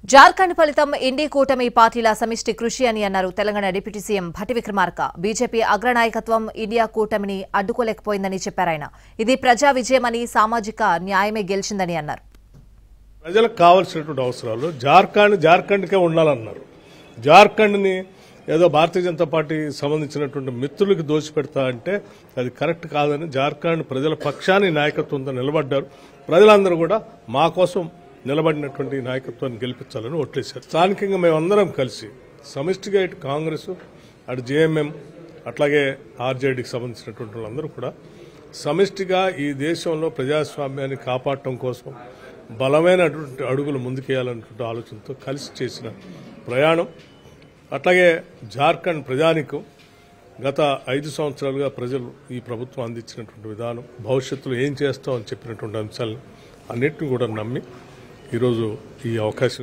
జార్ఖండ్ ఫలితం ఇండి కూటమి పార్టీల సమిష్టి కృషి అని అన్నారు Telangana deputy CM Bhatti Vikramarka. BJP అగ్రనాయకత్వం ఇండియా కూటమిని అడ్డుకోలేకపోయిందని చెప్పారు ఆయన. ఇది ప్రజా విజయమని, సామాజిక న్యాయమే గెలిచిందని అన్నారు. ప్రజలకు కావాల్సినటువంటి అవసరాలు జార్ఖండ్కే ఉండాలన్నారు. జార్ఖండ్ని ఏదో భారతీయ జనతా పార్టీ సంబంధించినటువంటి మిత్రులకు దోచిపెడతా అంటే అది కరెక్ట్ కాదని జార్ఖండ్ ప్రజల పక్షాన్ని నాయకత్వంతో నిలబడ్డారు. ప్రజలందరూ కూడా మా కోసం నిలబడినటువంటి నాయకత్వాన్ని గెలిపించాలని ఓట్లేశారు. స్థానికంగా మేమందరం కలిసి సమిష్టిగా ఇటు కాంగ్రెస్, అటు జేఎంఎం, అట్లాగే ఆర్జేడీకి సంబంధించినటువంటి వాళ్ళందరూ కూడా సమిష్టిగా ఈ దేశంలో ప్రజాస్వామ్యాన్ని కాపాడటం కోసం బలమైనటువంటి అడుగులు ముందుకేయాలన్నటువంటి ఆలోచనతో కలిసి చేసిన ప్రయాణం. అట్లాగే జార్ఖండ్ ప్రజానికం గత 5 సంవత్సరాలుగా ప్రజలు ఈ ప్రభుత్వం అందించినటువంటి విధానం, భవిష్యత్తులో ఏం చేస్తామని చెప్పినటువంటి అంశాలను అన్నింటినీ కూడా నమ్మి ఈరోజు ఈ అవకాశం